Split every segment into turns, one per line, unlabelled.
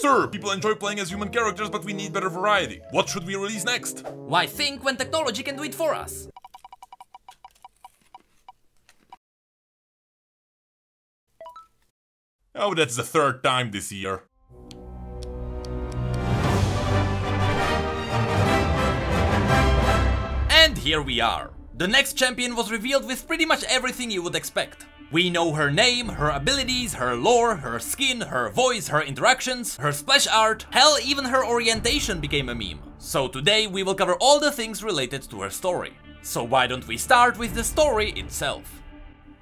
Sir, people enjoy playing as human characters, but we need better variety. What should we release next?
Why think when technology can do it for us?
Oh, that's the third time this year.
And here we are. The next champion was revealed with pretty much everything you would expect. We know her name, her abilities, her lore, her skin, her voice, her interactions, her splash art, hell, even her orientation became a meme. So today we will cover all the things related to her story. So why don't we start with the story itself?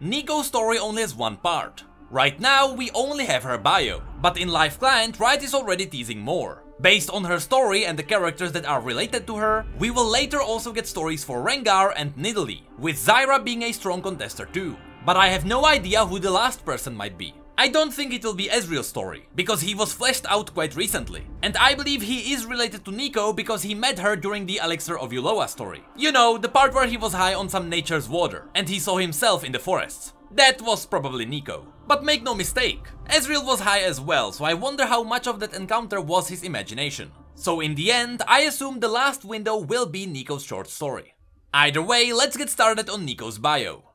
Neeko's story only has one part. Right now we only have her bio, but in Live Client Riot is already teasing more. Based on her story and the characters that are related to her, we will later also get stories for Rengar and Nidalee, with Zyra being a strong contester too. But I have no idea who the last person might be. I don't think it will be Ezreal's story, because he was fleshed out quite recently. And I believe he is related to Neeko because he met her during the Elixir of Yuloa story. You know, the part where he was high on some nature's water, and he saw himself in the forests. That was probably Neeko. But make no mistake, Ezreal was high as well, so I wonder how much of that encounter was his imagination. So in the end, I assume the last window will be Neeko's short story. Either way, let's get started on Neeko's bio.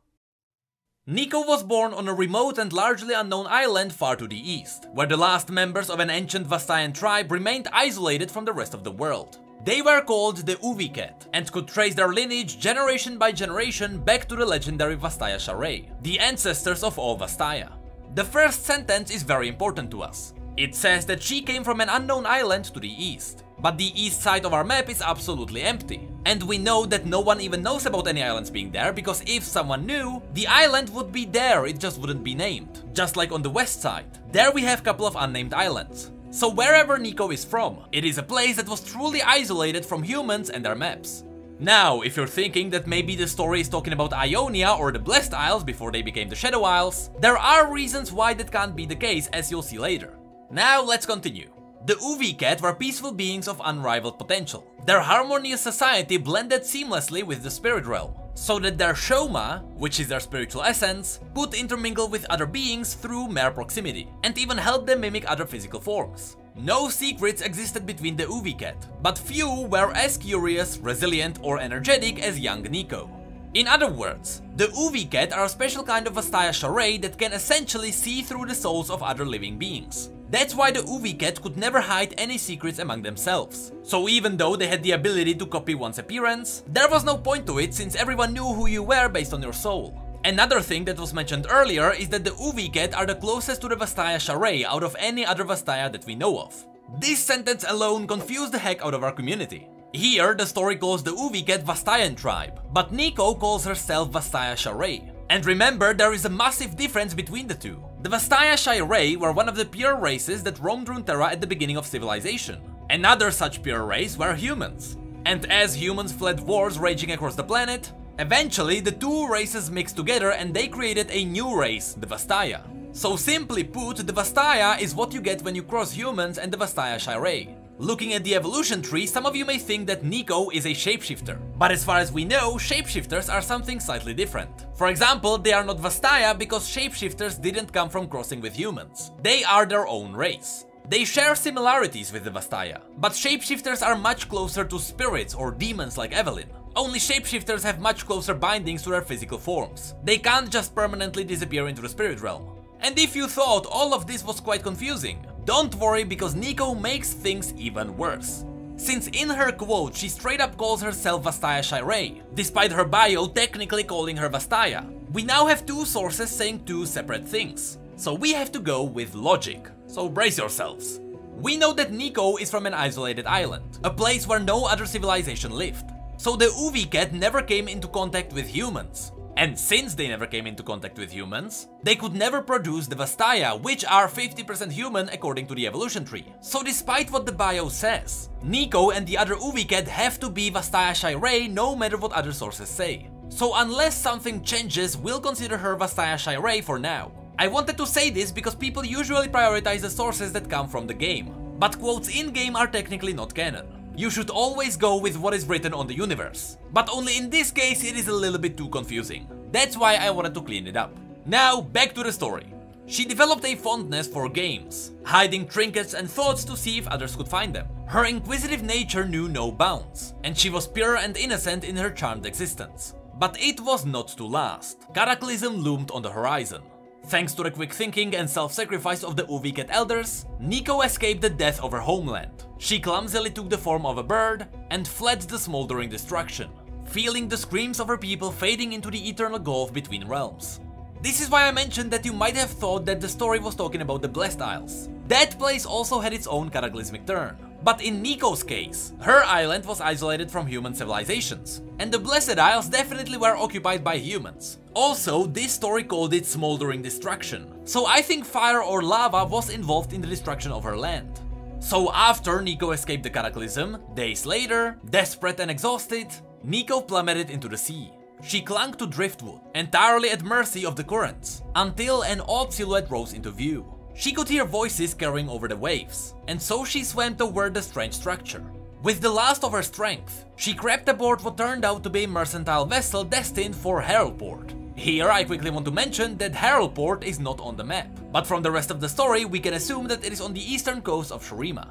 Neeko was born on a remote and largely unknown island far to the east, where the last members of an ancient Vastayan tribe remained isolated from the rest of the world. They were called the Uviket, and could trace their lineage generation by generation back to the legendary VASTHAYSHA'REI, the ancestors of all Vastaya. The first sentence is very important to us. It says that she came from an unknown island to the east. But the east side of our map is absolutely empty. And we know that no one even knows about any islands being there, because if someone knew, the island would be there, it just wouldn't be named. Just like on the west side. There we have a couple of unnamed islands. So wherever Neeko is from, it is a place that was truly isolated from humans and their maps. Now, if you're thinking that maybe the story is talking about Ionia or the Blessed Isles before they became the Shadow Isles, there are reasons why that can't be the case, as you'll see later. Now let's continue. The Uviket were peaceful beings of unrivaled potential. Their harmonious society blended seamlessly with the spirit realm, so that their Shoma, which is their spiritual essence, could intermingle with other beings through mere proximity, and even help them mimic other physical forms. No secrets existed between the Uviket, but few were as curious, resilient, or energetic as young Neeko. In other words, the Uviket are a special kind of VASTHAYSHA'REI that can essentially see through the souls of other living beings. That's why the Uviket could never hide any secrets among themselves. So even though they had the ability to copy one's appearance, there was no point to it since everyone knew who you were based on your soul. Another thing that was mentioned earlier is that the Uviket are the closest to the VASTHAYSHA'REI out of any other Vastaya that we know of. This sentence alone confused the heck out of our community. Here, the story calls the Uviket Vastayan tribe, but Neeko calls herself VASTHAYSHA'REI. And remember, there is a massive difference between the two. The VASTHAYSHA'REI were one of the pure races that roamed Runeterra at the beginning of civilization. Another such pure race were humans. And as humans fled wars raging across the planet, eventually the two races mixed together and they created a new race, the Vastaya. So simply put, the Vastaya is what you get when you cross humans and the VASTHAYSHA'REI. Looking at the evolution tree, some of you may think that Neeko is a shapeshifter, but as far as we know, shapeshifters are something slightly different. For example, they are not Vastaya because shapeshifters didn't come from crossing with humans. They are their own race. They share similarities with the Vastaya, but shapeshifters are much closer to spirits or demons like Evelyn. Only shapeshifters have much closer bindings to their physical forms. They can't just permanently disappear into the spirit realm. And if you thought all of this was quite confusing, don't worry, because Neeko makes things even worse. Since in her quote she straight up calls herself VASTHAYSHA'REI, despite her bio technically calling her Vastaya. We now have two sources saying two separate things, so we have to go with logic. So brace yourselves. We know that Neeko is from an isolated island, a place where no other civilization lived. So the Uviket never came into contact with humans. And since they never came into contact with humans, they could never produce the Vastaya, which are 50% human according to the evolution tree. So despite what the bio says, Neeko and the other Uviket have to be VASTHAYSHA'REI no matter what other sources say. So unless something changes, we'll consider her VASTHAYSHA'REI for now. I wanted to say this because people usually prioritize the sources that come from the game, but quotes in-game are technically not canon. You should always go with what is written on the universe, but only in this case it is a little bit too confusing. That's why I wanted to clean it up. Now back to the story. She developed a fondness for games, hiding trinkets and thoughts to see if others could find them. Her inquisitive nature knew no bounds, and she was pure and innocent in her charmed existence. But it was not to last. Cataclysm loomed on the horizon. Thanks to the quick thinking and self-sacrifice of the Uviket elders, Neeko escaped the death of her homeland. She clumsily took the form of a bird and fled the smoldering destruction, feeling the screams of her people fading into the eternal gulf between realms. This is why I mentioned that you might have thought that the story was talking about the Blessed Isles. That place also had its own cataclysmic turn. But in Neeko's case, her island was isolated from human civilizations, and the Blessed Isles definitely were occupied by humans. Also, this story called it smoldering destruction, so I think fire or lava was involved in the destruction of her land. So after Neeko escaped the cataclysm, days later, desperate and exhausted, Neeko plummeted into the sea. She clung to driftwood, entirely at mercy of the currents, until an odd silhouette rose into view. She could hear voices carrying over the waves, and so she swam toward the strange structure. With the last of her strength, she crept aboard what turned out to be a mercantile vessel destined for Heraldport. Here I quickly want to mention that Heraldport is not on the map, but from the rest of the story we can assume that it is on the eastern coast of Shurima.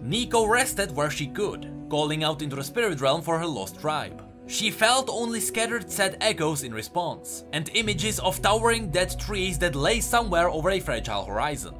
Neeko rested where she could, calling out into the spirit realm for her lost tribe. She felt only scattered sad echoes in response, and images of towering dead trees that lay somewhere over a fragile horizon.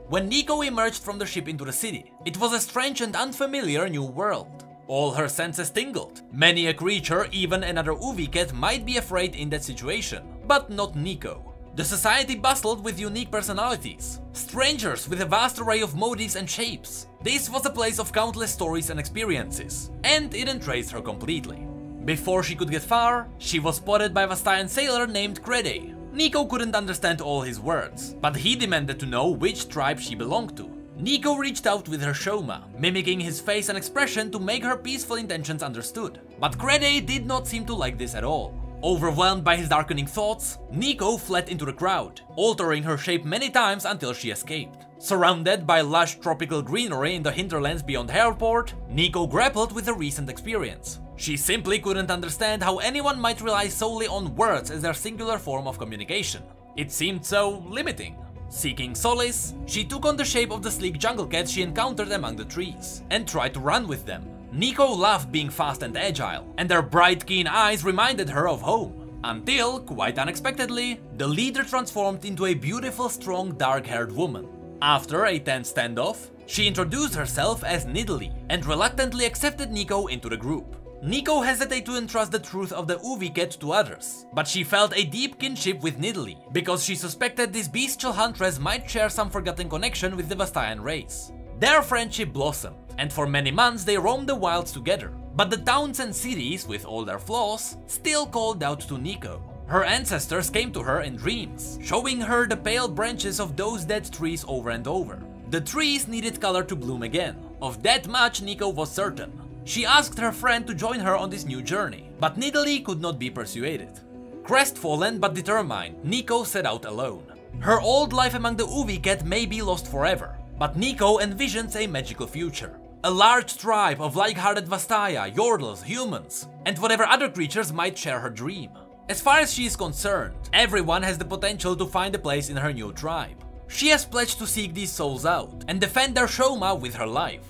When Neeko emerged from the ship into the city, it was a strange and unfamiliar new world. All her senses tingled. Many a creature, even another Uviket, might be afraid in that situation, but not Neeko. The society bustled with unique personalities, strangers with a vast array of motives and shapes. This was a place of countless stories and experiences, and it entranced her completely. Before she could get far, she was spotted by a Vasthayan sailor named Crede. Neeko couldn't understand all his words, but he demanded to know which tribe she belonged to. Neeko reached out with her Shoma, mimicking his face and expression to make her peaceful intentions understood. But Crede did not seem to like this at all. Overwhelmed by his darkening thoughts, Neeko fled into the crowd, altering her shape many times until she escaped. Surrounded by lush tropical greenery in the hinterlands beyond Heraldport, Neeko grappled with the recent experience. She simply couldn't understand how anyone might rely solely on words as their singular form of communication. It seemed so limiting. Seeking solace, she took on the shape of the sleek jungle cat she encountered among the trees, and tried to run with them. Neeko loved being fast and agile, and their bright keen eyes reminded her of home. Until, quite unexpectedly, the leader transformed into a beautiful, strong, dark-haired woman. After a tense standoff, she introduced herself as Nidalee, and reluctantly accepted Neeko into the group. Neeko hesitated to entrust the truth of the Uviket to others, but she felt a deep kinship with Nidalee, because she suspected this bestial huntress might share some forgotten connection with the Vasthayan race. Their friendship blossomed, and for many months they roamed the wilds together. But the towns and cities, with all their flaws, still called out to Neeko. Her ancestors came to her in dreams, showing her the pale branches of those dead trees over and over. The trees needed color to bloom again. Of that much Neeko was certain. She asked her friend to join her on this new journey, but Nidalee could not be persuaded. Crestfallen but determined, Neeko set out alone. Her old life among the Uviket may be lost forever, but Neeko envisions a magical future. A large tribe of like-hearted Vastaya, Yordles, humans, and whatever other creatures might share her dream. As far as she is concerned, everyone has the potential to find a place in her new tribe. She has pledged to seek these souls out and defend their Shoma with her life.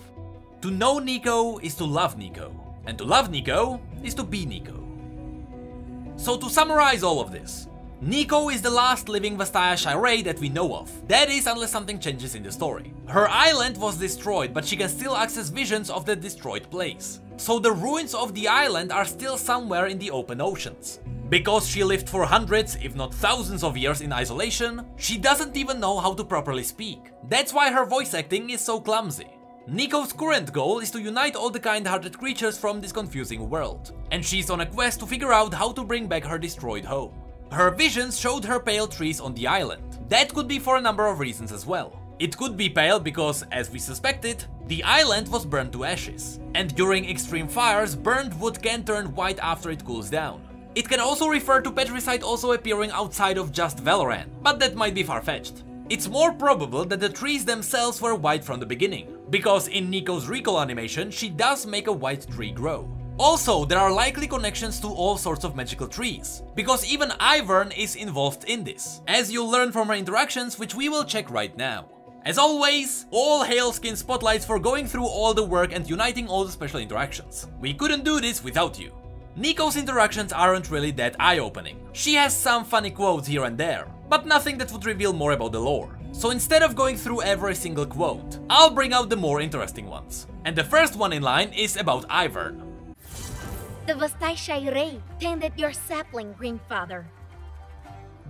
To know Neeko is to love Neeko, and to love Neeko is to be Neeko. So to summarize all of this, Neeko is the last living VASTHAYSHA'REI that we know of. That is, unless something changes in the story. Her island was destroyed, but she can still access visions of the destroyed place. So the ruins of the island are still somewhere in the open oceans. Because she lived for hundreds, if not thousands of years in isolation, she doesn't even know how to properly speak. That's why her voice acting is so clumsy. Neeko's current goal is to unite all the kind-hearted creatures from this confusing world, and she's on a quest to figure out how to bring back her destroyed home. Her visions showed her pale trees on the island. That could be for a number of reasons as well. It could be pale because, as we suspected, the island was burned to ashes, and during extreme fires, burned wood can turn white after it cools down. It can also refer to Petricite also appearing outside of just Valoran, but that might be far-fetched. It's more probable that the trees themselves were white from the beginning, because in Neeko's recall animation she does make a white tree grow. Also, there are likely connections to all sorts of magical trees, because even Ivern is involved in this, as you'll learn from her interactions, which we will check right now. As always, all hail Skin Spotlights for going through all the work and uniting all the special interactions. We couldn't do this without you. Neeko's interactions aren't really that eye-opening. She has some funny quotes here and there, but nothing that would reveal more about the lore. So instead of going through every single quote, I'll bring out the more interesting ones. And the first one in line is about Ivern.
The VASTHAYSHA'REI tended your sapling, Grandfather.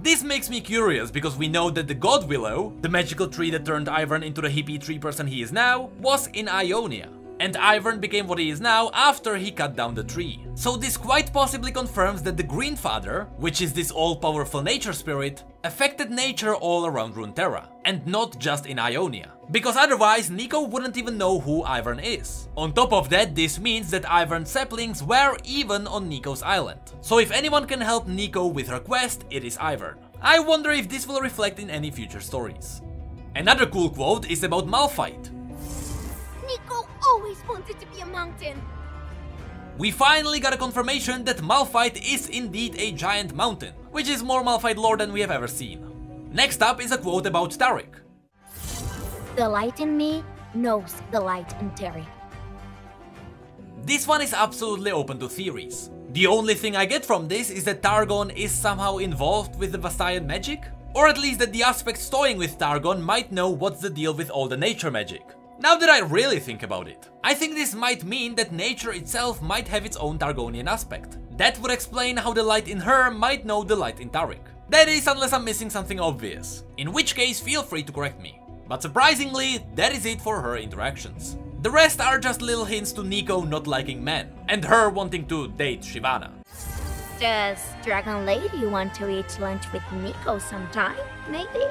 This makes me curious because we know that the God Willow, the magical tree that turned Ivern into the hippie tree person he is now, was in Ionia. And Ivern became what he is now after he cut down the tree. So this quite possibly confirms that the Grandfather, which is this all-powerful nature spirit, affected nature all around Runeterra, and not just in Ionia. Because otherwise Neeko wouldn't even know who Ivern is. On top of that, this means that Ivern's saplings were even on Neeko's island. So if anyone can help Neeko with her quest, it is Ivern. I wonder if this will reflect in any future stories. Another cool quote is about Malphite.
Neeko always wanted to be a mountain.
We finally got a confirmation that Malphite is indeed a giant mountain, which is more Malphite lore than we have ever seen. Next up is a quote about TARIC.
The light in me knows the light in TARIC.
This one is absolutely open to theories. The only thing I get from this is that Targon is somehow involved with the Vastayan magic, or at least that the aspects toying with Targon might know what's the deal with all the nature magic. Now that I really think about it, I think this might mean that nature itself might have its own Targonian aspect. That would explain how the light in her might know the light in TARIC. That is, unless I'm missing something obvious, in which case feel free to correct me. But surprisingly, that is it for her interactions. The rest are just little hints to Neeko not liking men, and her wanting to date Shyvana.
Does Dragon Lady want to eat lunch with Neeko sometime, maybe?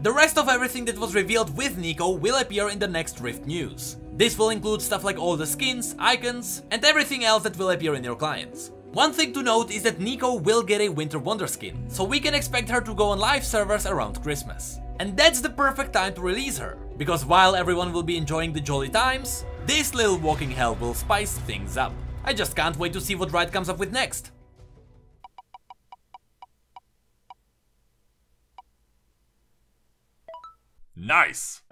The rest of everything that was revealed with Neeko will appear in the next Rift news. This will include stuff like all the skins, icons, and everything else that will appear in your clients. One thing to note is that Neeko will get a Winter Wonder skin, so we can expect her to go on live servers around Christmas. And that's the perfect time to release her, because while everyone will be enjoying the jolly times, this little walking hell will spice things up. I just can't wait to see what Riot comes up with next.
Nice!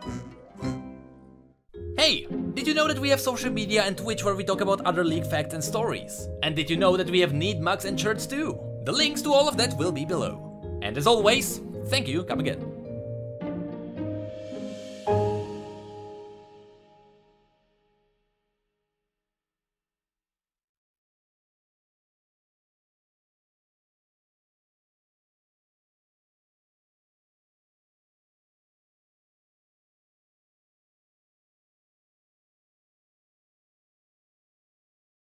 Hey, did you know that we have social media and Twitch where we talk about other League facts and stories? And did you know that we have neat mugs and shirts too? The links to all of that will be below. And as always, thank you, come again.